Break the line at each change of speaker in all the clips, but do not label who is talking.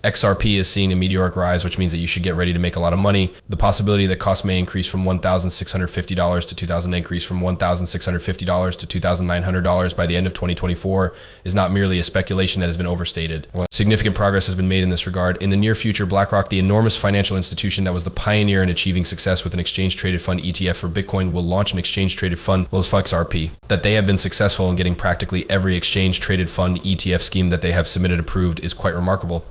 XRP is seeing a meteoric rise, which means that you should get ready to make a lot of money. The possibility that costs may increase from $1,650 to $2,000 increase from $1,650 to $2,900 by the end of 2024 is not merely a speculation that has been overstated. Significant progress has been made in this regard. In the near future, BlackRock, the enormous financial institution that was the pioneer in achieving success with an exchange-traded fund ETF for Bitcoin, will launch an exchange-traded fund, XRP. That they have been successful in getting practically every exchange-traded fund ETF scheme that they have submitted approved is quite remarkable.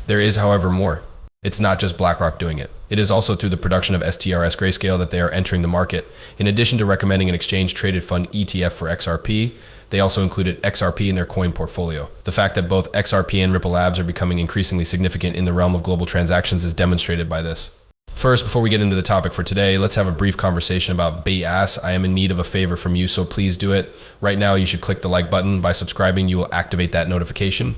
There is, however, more. It's not just BlackRock doing it. It is also through the production of STRS Grayscale that they are entering the market. In addition to recommending an exchange-traded fund ETF for XRP, they also included XRP in their coin portfolio. The fact that both XRP and Ripple Labs are becoming increasingly significant in the realm of global transactions is demonstrated by this. First, before we get into the topic for today, let's have a brief conversation about BAS. I am in need of a favor from you, so please do it. Right now, you should click the like button. By subscribing, you will activate that notification.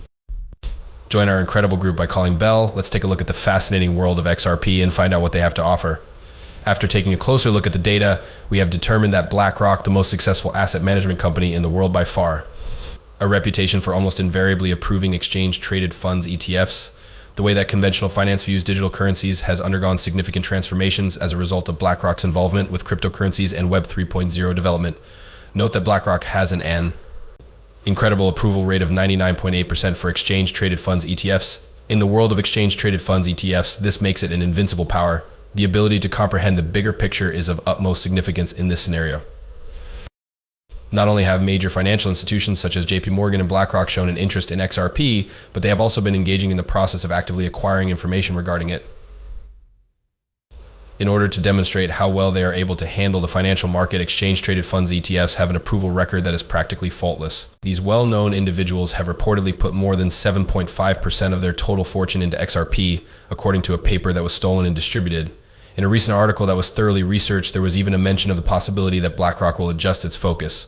Join our incredible group by calling Bell. Let's take a look at the fascinating world of XRP and find out what they have to offer. After taking a closer look at the data, we have determined that BlackRock, the most successful asset management company in the world by far, a reputation for almost invariably approving exchange-traded funds ETFs, the way that conventional finance views digital currencies has undergone significant transformations as a result of BlackRock's involvement with cryptocurrencies and Web 3.0 development. Note that BlackRock has an incredible approval rate of 99.8% for exchange-traded funds ETFs. In the world of exchange-traded funds ETFs, this makes it an invincible power. The ability to comprehend the bigger picture is of utmost significance in this scenario. Not only have major financial institutions such as JP Morgan and BlackRock shown an interest in XRP, but they have also been engaging in the process of actively acquiring information regarding it. In order to demonstrate how well they are able to handle the financial market, exchange-traded funds ETFs have an approval record that is practically faultless. These well-known individuals have reportedly put more than 7.5% of their total fortune into XRP, according to a paper that was stolen and distributed. In a recent article that was thoroughly researched, there was even a mention of the possibility that BlackRock will adjust its focus.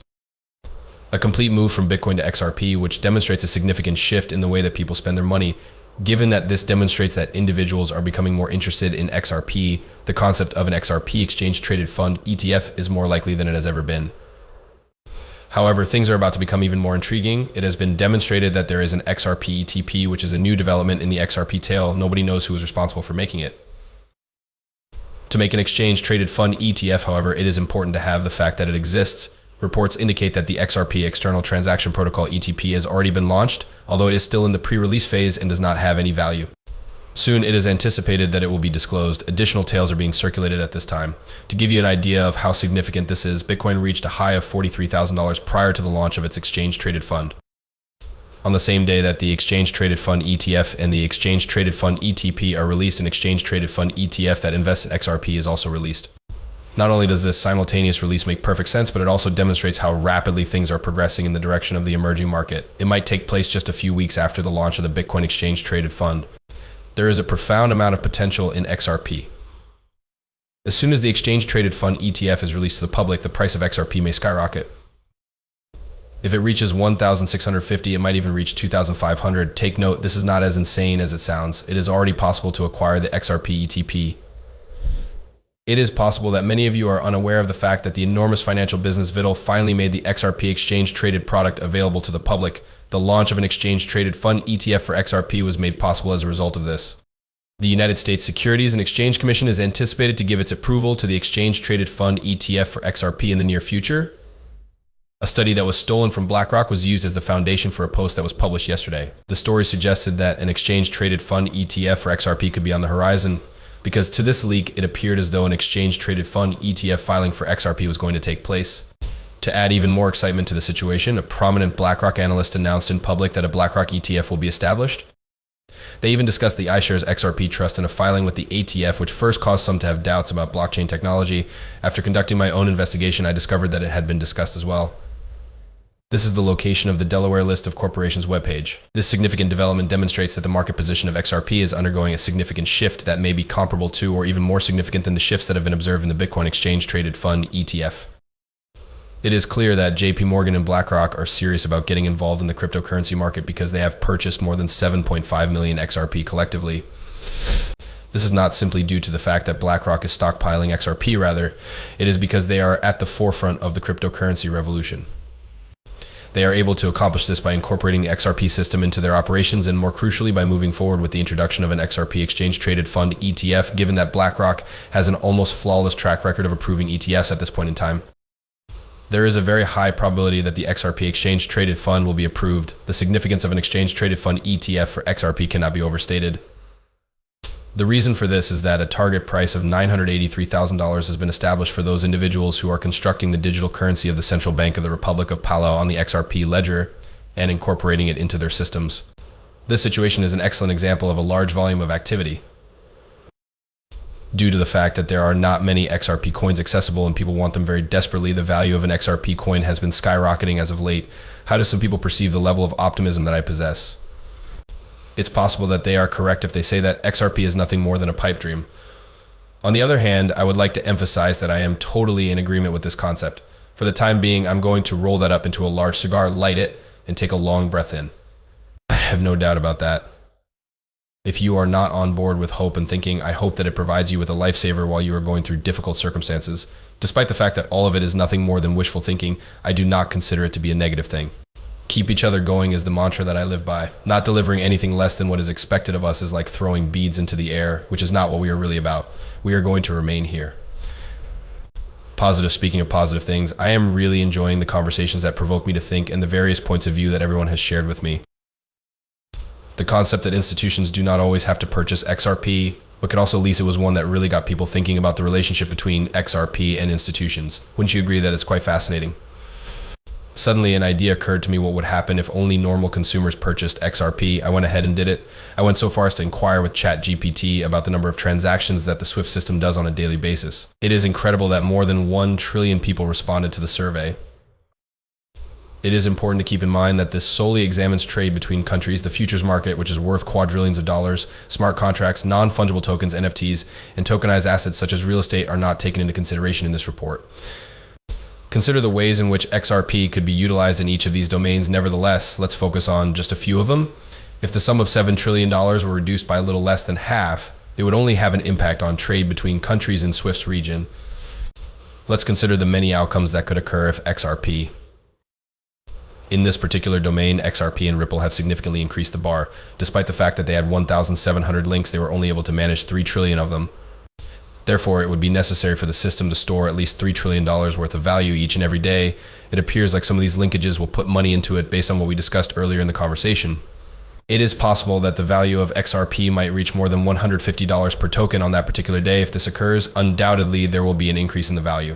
A complete move from Bitcoin to XRP, which demonstrates a significant shift in the way that people spend their money. Given that this demonstrates that individuals are becoming more interested in XRP, the concept of an XRP exchange-traded fund ETF is more likely than it has ever been. However, things are about to become even more intriguing. It has been demonstrated that there is an XRP ETP, which is a new development in the XRP tail. Nobody knows who is responsible for making it. To make an exchange-traded fund ETF, however, it is important to have the fact that it exists. Reports indicate that the XRP External Transaction Protocol ETP has already been launched, although it is still in the pre-release phase and does not have any value. Soon it is anticipated that it will be disclosed. Additional tails are being circulated at this time. To give you an idea of how significant this is, Bitcoin reached a high of $43,000 prior to the launch of its exchange-traded fund. On the same day that the exchange-traded fund ETF and the exchange-traded fund ETP are released, an exchange-traded fund ETF that invests in XRP is also released. Not only does this simultaneous release make perfect sense, but it also demonstrates how rapidly things are progressing in the direction of the emerging market. It might take place just a few weeks after the launch of the Bitcoin exchange-traded fund. There is a profound amount of potential in XRP. As soon as the exchange-traded fund ETF is released to the public, the price of XRP may skyrocket. If it reaches $1,650, it might even reach $2,500. Take note, this is not as insane as it sounds. It is already possible to acquire the XRP ETP. It is possible that many of you are unaware of the fact that the enormous financial business Vittel finally made the XRP exchange-traded product available to the public. The launch of an exchange-traded fund ETF for XRP was made possible as a result of this. The United States Securities and Exchange Commission is anticipated to give its approval to the exchange-traded fund ETF for XRP in the near future. A study that was stolen from BlackRock was used as the foundation for a post that was published yesterday. The story suggested that an exchange-traded fund ETF for XRP could be on the horizon, because to this leak, it appeared as though an exchange-traded fund ETF filing for XRP was going to take place. To add even more excitement to the situation, a prominent BlackRock analyst announced in public that a BlackRock ETF will be established. They even discussed the iShares XRP Trust in a filing with the ATF, which first caused some to have doubts about blockchain technology. After conducting my own investigation, I discovered that it had been discussed as well. This is the location of the Delaware List of Corporations webpage. This significant development demonstrates that the market position of XRP is undergoing a significant shift that may be comparable to or even more significant than the shifts that have been observed in the Bitcoin exchange-traded fund ETF. It is clear that JP Morgan and BlackRock are serious about getting involved in the cryptocurrency market because they have purchased more than 7.5 million XRP collectively. This is not simply due to the fact that BlackRock is stockpiling XRP, rather, it is because they are at the forefront of the cryptocurrency revolution. They are able to accomplish this by incorporating the XRP system into their operations and, more crucially, by moving forward with the introduction of an XRP exchange-traded fund ETF, given that BlackRock has an almost flawless track record of approving ETFs at this point in time. There is a very high probability that the XRP exchange-traded fund will be approved. The significance of an exchange-traded fund ETF for XRP cannot be overstated. The reason for this is that a target price of $983,000 has been established for those individuals who are constructing the digital currency of the Central Bank of the Republic of Palau on the XRP ledger and incorporating it into their systems. This situation is an excellent example of a large volume of activity. Due to the fact that there are not many XRP coins accessible and people want them very desperately, the value of an XRP coin has been skyrocketing as of late. How do some people perceive the level of optimism that I possess? It's possible that they are correct if they say that XRP is nothing more than a pipe dream. On the other hand, I would like to emphasize that I am totally in agreement with this concept. For the time being, I'm going to roll that up into a large cigar, light it, and take a long breath in. I have no doubt about that. If you are not on board with hope and thinking, I hope that it provides you with a lifesaver while you are going through difficult circumstances. Despite the fact that all of it is nothing more than wishful thinking, I do not consider it to be a negative thing. Keep each other going is the mantra that I live by. Not delivering anything less than what is expected of us is like throwing beads into the air, which is not what we are really about. We are going to remain here. Positive, speaking of positive things, I am really enjoying the conversations that provoke me to think and the various points of view that everyone has shared with me. The concept that institutions do not always have to purchase XRP, but could also lease it was one that really got people thinking about the relationship between XRP and institutions. Wouldn't you agree that it's quite fascinating? Suddenly an idea occurred to me what would happen if only normal consumers purchased XRP. I went ahead and did it. I went so far as to inquire with ChatGPT about the number of transactions that the SWIFT system does on a daily basis. It is incredible that more than 1 trillion people responded to the survey. It is important to keep in mind that this solely examines trade between countries, the futures market, which is worth quadrillions of dollars, smart contracts, non-fungible tokens, NFTs, and tokenized assets such as real estate are not taken into consideration in this report. Consider the ways in which XRP could be utilized in each of these domains. Nevertheless, let's focus on just a few of them. If the sum of $7 trillion were reduced by a little less than half, it would only have an impact on trade between countries in SWIFT's region. Let's consider the many outcomes that could occur if XRP. In this particular domain, XRP and Ripple have significantly increased the bar. Despite the fact that they had 1,700 links, they were only able to manage 3 trillion of them. Therefore, it would be necessary for the system to store at least $3 trillion worth of value each and every day. It appears like some of these linkages will put money into it based on what we discussed earlier in the conversation. It is possible that the value of XRP might reach more than $150 per token on that particular day. If this occurs, undoubtedly there will be an increase in the value.